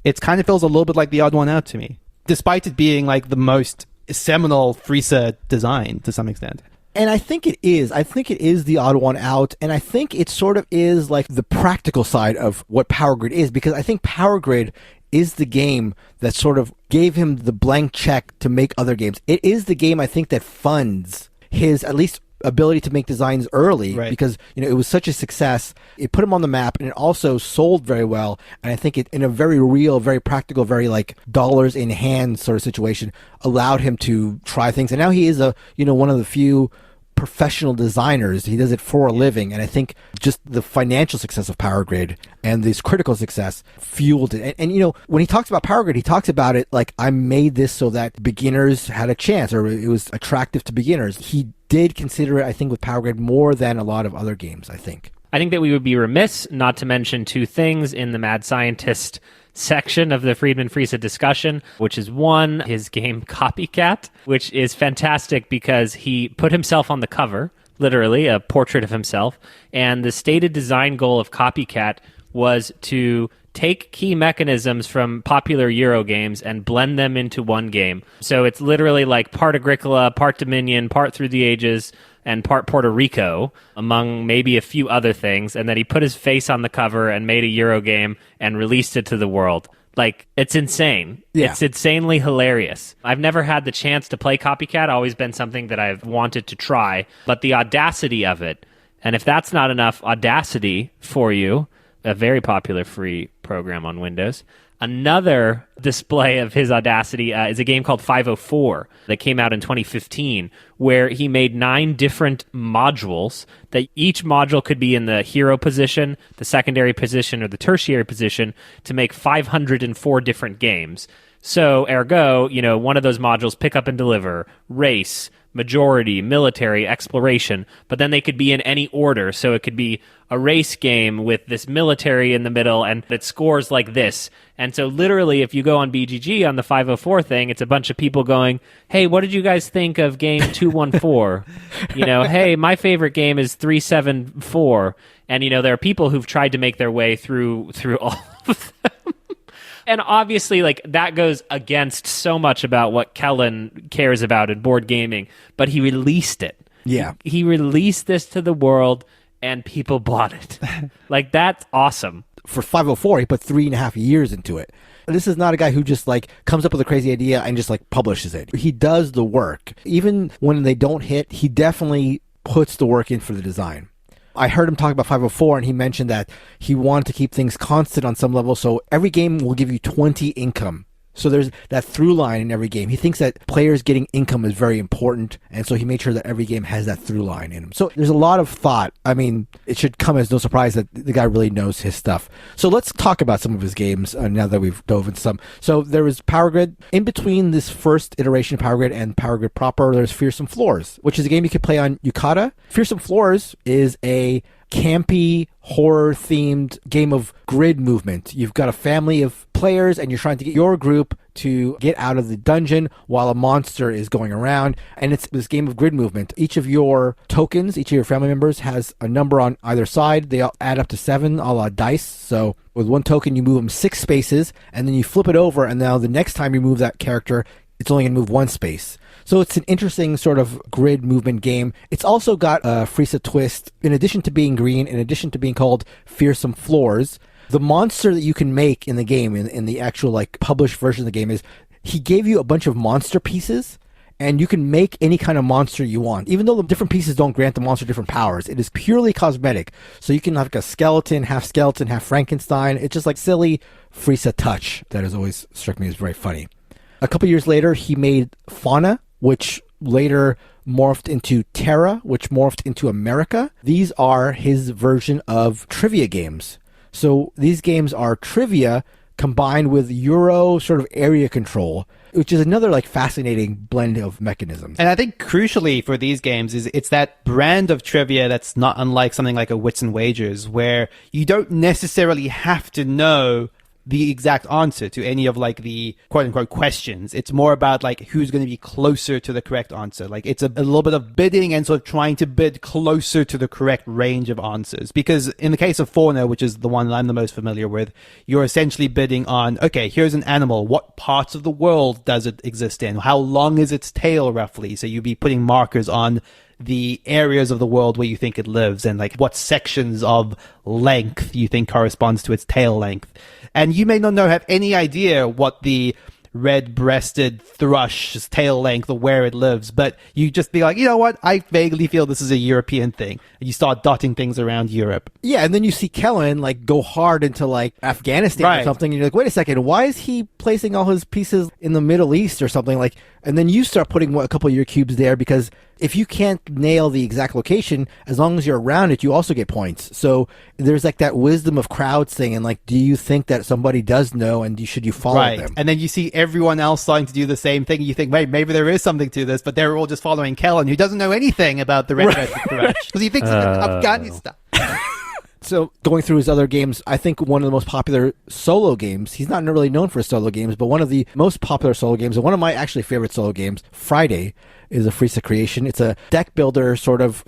it kind of feels a little bit like the odd one out to me, despite it being like the most seminal Friese design to some extent. And I think it is. I think it is the odd one out. And I think it sort of is like the practical side of what Power Grid is, because I think Power Grid is the game that sort of gave him the blank check to make other games. It is the game, I think, that funds his, at least, ability to make designs early, because it was such a success. It put him on the map, and it also sold very well. And I think it, in a very real, very practical, very like dollars in hand sort of situation, allowed him to try things. And now he is one of the few professional designers. He does it for a living, and I think just the financial success of Power Grid and this critical success fueled it. And when he talks about Power Grid, he talks about it like, I made this so that beginners had a chance, or it was attractive to beginners. He did consider it, I think, with Power Grid more than a lot of other games, I think. I think that we would be remiss not to mention two things in the Mad Scientist section of the Friedemann Friese discussion, which is one, his game Copycat, which is fantastic because he put himself on the cover, literally a portrait of himself, and the stated design goal of Copycat was to take key mechanisms from popular Euro games and blend them into one game. So it's literally like part Agricola, part Dominion, part Through the Ages, and part Puerto Rico, among maybe a few other things, and that he put his face on the cover and made a Euro game and released it to the world. Like, it's insane. Yeah. It's insanely hilarious. I've never had the chance to play Copycat, always been something that I've wanted to try, but the audacity of it, and if that's not enough audacity for you, a very popular free program on Windows. Another display of his audacity is a game called 504 that came out in 2015, where he made 9 different modules that each module could be in the hero position, the secondary position, or the tertiary position to make 504 different games. So, ergo, one of those modules, pick up and deliver, race, majority, military, exploration, but then they could be in any order. So it could be a race game with this military in the middle, and it scores like this. And so literally, if you go on BGG on the 504 thing, it's a bunch of people going, hey, what did you guys think of game 214? Hey, my favorite game is 374. And, there are people who've tried to make their way through all of them. And obviously, like, that goes against so much about what Kellen cares about in board gaming, but he released it. Yeah. He released this to the world, and people bought it. Like, that's awesome. For 504, he put 3.5 years into it. This is not a guy who just, like, comes up with a crazy idea and just, like, publishes it. He does the work. Even when they don't hit, he definitely puts the work in for the design. I heard him talk about 504, and he mentioned that he wanted to keep things constant on some level, so every game will give you 20 income. So there's that through line in every game. He thinks that players getting income is very important, and so he made sure that every game has that through line in them. So there's a lot of thought. I mean, it should come as no surprise that the guy really knows his stuff. So let's talk about some of his games now that we've dove into some. So there was Power Grid. In between this first iteration of Power Grid and Power Grid proper, there's Fearsome Floors, which is a game you could play on Yukata. Fearsome Floors is a campy, horror-themed game of grid movement. You've got a family of players, and you're trying to get your group to get out of the dungeon while a monster is going around. And it's this game of grid movement. Each of your tokens, each of your family members has a number on either side. They all add up to 7, a la dice. So with one token, you move them 6 spaces, and then you flip it over, and now the next time you move that character, it's only going to move 1 space. So it's an interesting sort of grid movement game. It's also got a Friese twist. In addition to being green, in addition to being called Fearsome Floors, the monster that you can make in the game, in the actual like published version of the game, is he gave you a bunch of monster pieces, and you can make any kind of monster you want. Even though the different pieces don't grant the monster different powers, it is purely cosmetic. So you can have like a skeleton, half Frankenstein. It's just like silly Friese touch that has always struck me as very funny. A couple years later, he made Fauna, which later morphed into Terra, which morphed into America. These are his version of trivia games. So these games are trivia combined with Euro sort of area control, which is another like fascinating blend of mechanisms. And I think crucially for these games is it's that brand of trivia that's not unlike something like a Wits and Wagers, where you don't necessarily have to know the exact answer to any of like the quote unquote questions. It's more about like who's going to be closer to the correct answer. Like it's a little bit of bidding and sort of trying to bid closer to the correct range of answers. Because in the case of Fauna, which is the one that I'm the most familiar with, you're essentially bidding on, okay, here's an animal. What parts of the world does it exist in? How long is its tail roughly? So you'd be putting markers on the areas of the world where you think it lives and like what sections of length you think corresponds to its tail length. And you may not have any idea what the red-breasted thrush's tail length or where it lives, but you just be like, you know what? I vaguely feel this is a European thing. And you start dotting things around Europe. Yeah, and then you see Kellen like go hard into like Afghanistan or something, and you're like, wait a second, why is he placing all his pieces in the Middle East or something? Like, and then you start putting a couple of your cubes there, because if you can't nail the exact location, as long as you're around it, you also get points. So there's like that wisdom of crowds thing, and like, do you think that somebody does know, and should you follow them? And then you see everyone else starting to do the same thing. You think, wait, maybe there is something to this, but they're all just following Kellen, who doesn't know anything about the red-breasted thrush because he thinks it's Afghanistan. So going through his other games, I think one of the most popular solo games, he's not really known for his solo games, but one of the most popular solo games, and one of my actually favorite solo games, Friday, is a Friese creation. It's a deck builder, sort of.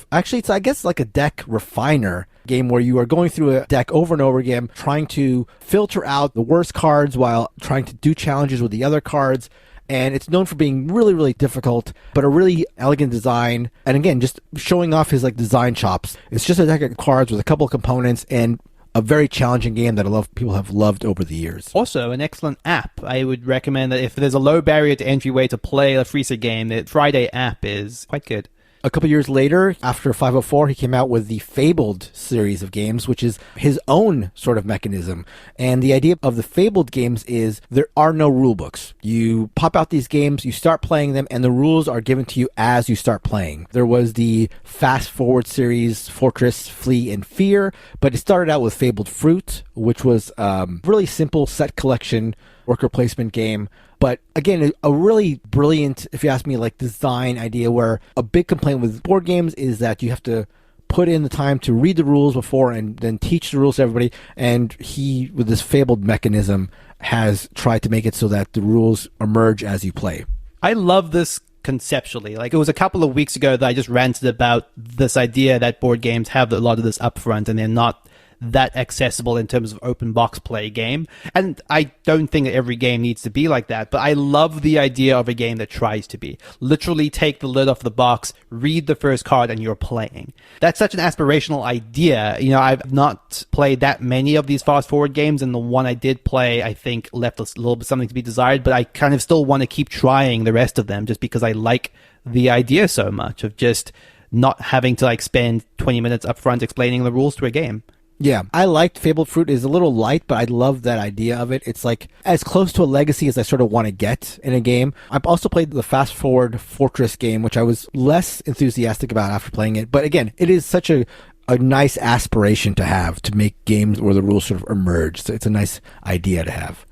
Actually, it's, I guess, like a deck refiner game where you are going through a deck over and over again, trying to filter out the worst cards while trying to do challenges with the other cards. And it's known for being really, really difficult, but a really elegant design. And again, just showing off his like design chops. It's just a deck of cards with a couple of components and a very challenging game that a lot of people have loved over the years. Also, an excellent app. I would recommend that if there's a low barrier to entry way to play a Friese game, the Friday app is quite good. A couple years later, after 504, he came out with the Fabled series of games, which is his own sort of mechanism. And the idea of the Fabled games is there are no rule books. You pop out these games, you start playing them, and the rules are given to you as you start playing. There was the Fast Forward series, Fortress, Flee, and Fear, but it started out with Fabled Fruit, which was really simple set collection worker placement game. But again, a really brilliant, if you ask me, like design idea, where a big complaint with board games is that you have to put in the time to read the rules before and then teach the rules to everybody. And he, with this Fabled mechanism, has tried to make it so that the rules emerge as you play. I love this conceptually. Like, it was a couple of weeks ago that I just ranted about this idea that board games have a lot of this upfront and they're not that accessible in terms of open box play game. And I don't think that every game needs to be like that, but I love the idea of a game that tries to be. Literally take the lid off the box, read the first card, and you're playing. That's such an aspirational idea. You know, I've not played that many of these fast forward games, and the one I did play, I think, left a little bit something to be desired, but I kind of still want to keep trying the rest of them just because I like the idea so much of just not having to like spend 20 minutes up front explaining the rules to a game. Yeah, I liked Fabled Fruit. Is a little light, but I love that idea of it. It's like as close to a legacy as I sort of want to get in a game. I've also played the Fast Forward Fortress game, which I was less enthusiastic about after playing it. But again, it is such a nice aspiration to have, to make games where the rules sort of emerge. So it's a nice idea to have.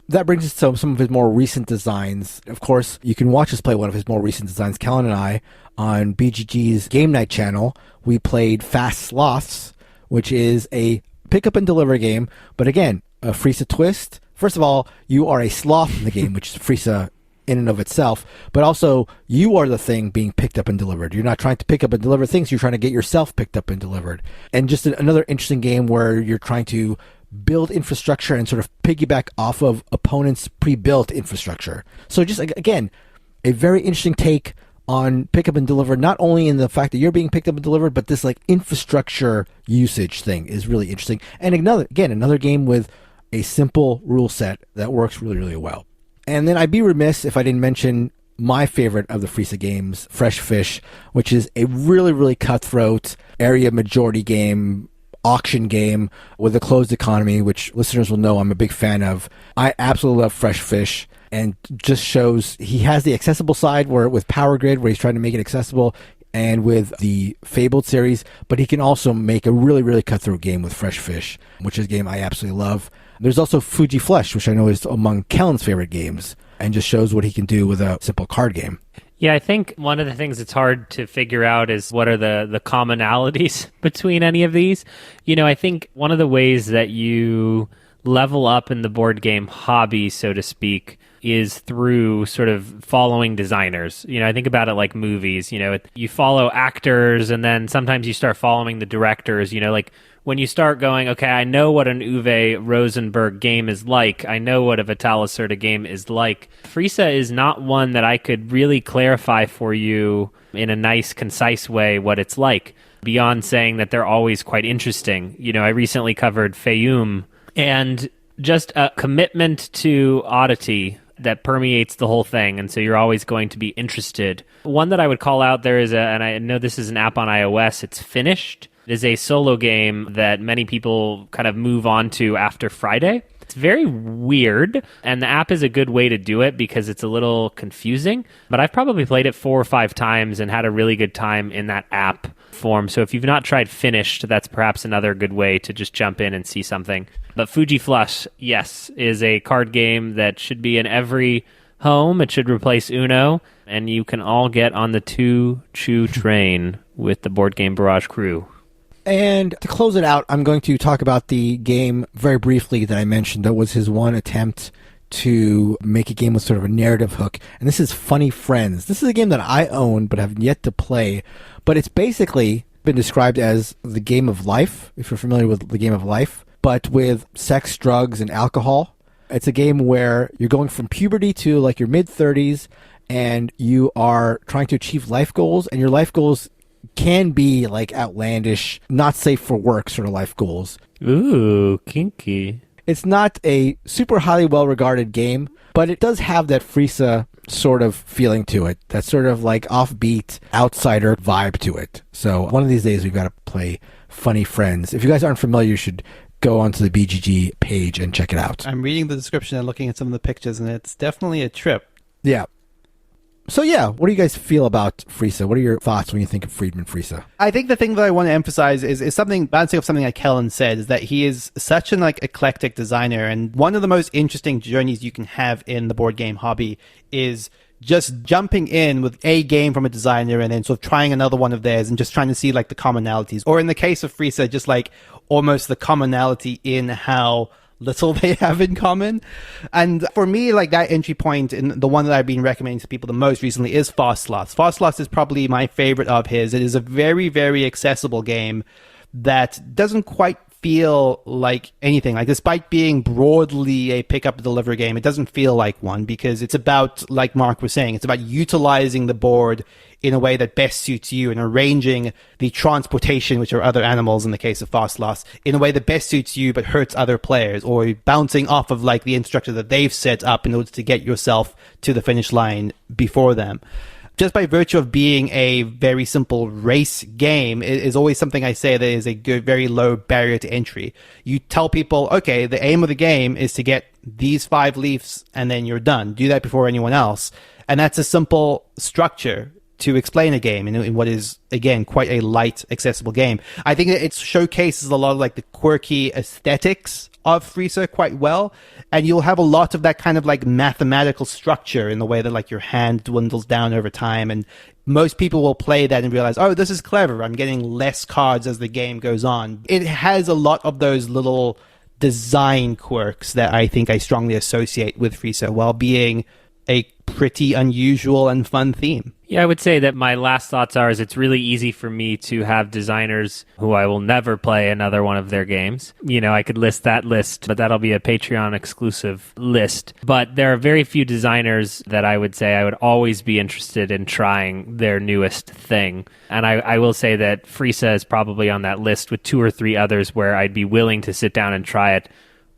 That brings us to some of his more recent designs. Of course, you can watch us play one of his more recent designs, Kellen and I, on BGG's Game Night channel. We played Fast Sloths, which is a pick up and deliver game, but again, a Friese twist. First of all, you are a sloth in the game, which is Friese in and of itself, but also you are the thing being picked up and delivered. You're not trying to pick up and deliver things, you're trying to get yourself picked up and delivered. And just another interesting game where you're trying to build infrastructure and sort of piggyback off of opponents' pre-built infrastructure. So just, again, a very interesting take on pick up and deliver, not only in the fact that you're being picked up and delivered, but this like infrastructure usage thing is really interesting. And another game with a simple rule set that works really, really well. And then I'd be remiss if I didn't mention my favorite of the Friese games, Fresh Fish, which is a really, really cutthroat area majority game, auction game with a closed economy, which listeners will know I'm a big fan of. I absolutely love Fresh Fish. and just shows he has the accessible side where with Power Grid, where he's trying to make it accessible, and with the Fabled series, but he can also make a really, really cutthroat game with Fresh Fish, which is a game I absolutely love. There's also Fuji Flesh, which I know is among Kellen's favorite games, and just shows what he can do with a simple card game. Yeah, I think one of the things that's hard to figure out is what are the commonalities between any of these. I think one of the ways that you level up in the board game hobby, so to speak, is through sort of following designers. I think about it like movies. You follow actors, and then sometimes you start following the directors. Like when you start going, okay, I know what an Uwe Rosenberg game is like. I know what a Vital Lacerda game is like. Friese is not one that I could really clarify for you in a nice, concise way what it's like, beyond saying that they're always quite interesting. I recently covered Fearsome, and just a commitment to oddity that permeates the whole thing, and so you're always going to be interested. One that I would call out there is and I know this is an app on iOS, it's Finished. It is a solo game that many people kind of move on to after Friday. It's very weird, and the app is a good way to do it because it's a little confusing, but I've probably played it 4 or 5 times and had a really good time in that app form. So if you've not tried Finished, that's perhaps another good way to just jump in and see something. But Fuji Flush, yes, is a card game that should be in every home. It should replace Uno, and you can all get on the 2-chew train with the Board Game Barrage crew. And to close it out, I'm going to talk about the game very briefly that I mentioned that was his one attempt to make a game with sort of a narrative hook. And this is Funny Friends. This is a game that I own but have yet to play. But it's basically been described as the game of life, if you're familiar with the game of life, but with sex, drugs, and alcohol. It's a game where you're going from puberty to like your mid-30s, and you are trying to achieve life goals, and your life goals can be like outlandish, not safe for work sort of life goals. Ooh, kinky. It's not a super highly well-regarded game, but it does have that Friese sort of feeling to it, that sort of like offbeat outsider vibe to it. So one of these days we've got to play Funny Friends. If you guys aren't familiar, you should go onto the BGG page and check it out. I'm reading the description and looking at some of the pictures, and it's definitely a trip. Yeah. So yeah, what do you guys feel about Friese? What are your thoughts when you think of Friedemann Friese? I think the thing that I want to emphasize is something, bouncing off something like Kellen said, is that he is such an eclectic designer, and one of the most interesting journeys you can have in the board game hobby is just jumping in with a game from a designer and then sort of trying another one of theirs and just trying to see like the commonalities. Or in the case of Friese, just like almost the commonality in how little they have in common. And for me, like that entry point, and the one that I've been recommending to people the most recently, is Sloths. Sloths is probably my favorite of his. It is a very, very accessible game that doesn't quite feel like anything. Like, despite being broadly a pick up and deliver game, it doesn't feel like one, because it's about, like Mark was saying, it's about utilizing the board in a way that best suits you and arranging the transportation, which are other animals in the case of Sloths, in a way that best suits you but hurts other players, or bouncing off of like the infrastructure that they've set up in order to get yourself to the finish line before them. Just by virtue of being a very simple race game, it is always something I say that is a good, very low barrier to entry. You tell people, okay, the aim of the game is to get these 5 leaves and then you're done. Do that before anyone else. And that's a simple structure to explain a game in what is, again, quite a light, accessible game. I think that it showcases a lot of like the quirky aesthetics of Friese quite well, and you'll have a lot of that kind of like mathematical structure in the way that like your hand dwindles down over time, and most people will play that and realize, oh, this is clever, I'm getting less cards as the game goes on. It has a lot of those little design quirks that I think I strongly associate with Friese, while being a pretty unusual and fun theme. Yeah, I would say that my last thoughts are is it's really easy for me to have designers who I will never play another one of their games. You know, I could list that list, but that'll be a Patreon exclusive list. But there are very few designers that I would say I would always be interested in trying their newest thing. And I will say that Friese is probably on that list with 2 or 3 others where I'd be willing to sit down and try it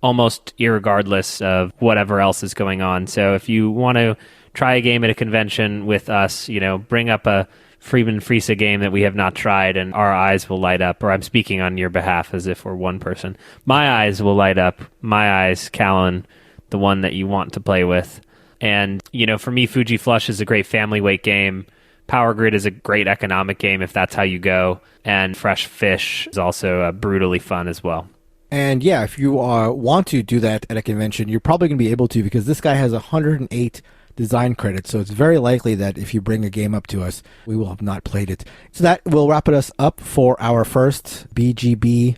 almost irregardless of whatever else is going on. So if you want to try a game at a convention with us, you know, bring up a Friedemann Friese game that we have not tried and our eyes will light up. Or I'm speaking on your behalf as if we're one person. My eyes will light up. My eyes, Callan, the one that you want to play with. And, for me, Fuji Flush is a great family weight game. Power Grid is a great economic game if that's how you go. And Fresh Fish is also brutally fun as well. And yeah, if you want to do that at a convention, you're probably going to be able to because this guy has 108 design credits. So it's very likely that if you bring a game up to us, we will have not played it. So that will wrap us up for our first BGB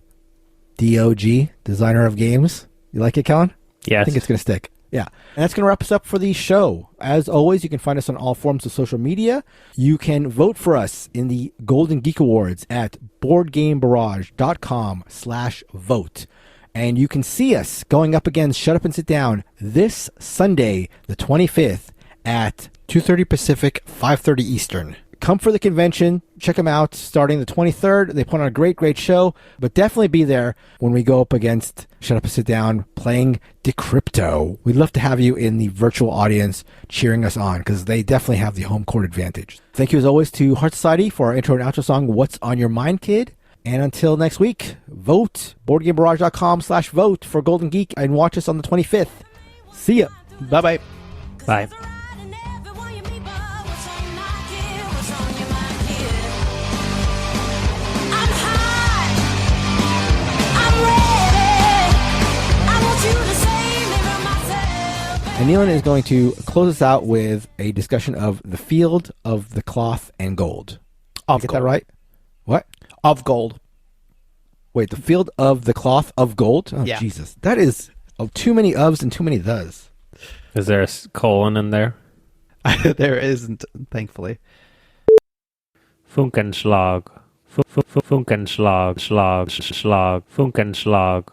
DOG, Designer of Games. You like it, Kellen? Yes. I think it's going to stick. Yeah. And that's going to wrap us up for the show. As always, you can find us on all forms of social media. You can vote for us in the Golden Geek Awards at boardgamebarrage.com/vote. And you can see us going up against Shut Up and Sit Down this Sunday, the 25th at 2:30 Pacific, 5:30 Eastern. Come for the convention. Check them out starting the 23rd. They put on a great, great show. But definitely be there when we go up against Shut Up and Sit Down playing Decrypto. We'd love to have you in the virtual audience cheering us on because they definitely have the home court advantage. Thank you as always to Heart Society for our intro and outro song, What's on Your Mind, Kid? And until next week, vote. BoardGameBarrage.com/vote for Golden Geek and watch us on the 25th. See ya. Bye-bye. Bye. And Neelan is going to close us out with a discussion of the field of the cloth and gold. Get that right? What? Of gold. Wait, the field of the cloth of gold? Oh, Yeah. Jesus. That is too many ofs and too many thes. Is there a colon in there? There isn't, thankfully. Funkenschlag. Funkenschlag. Schlag. Funkenschlag.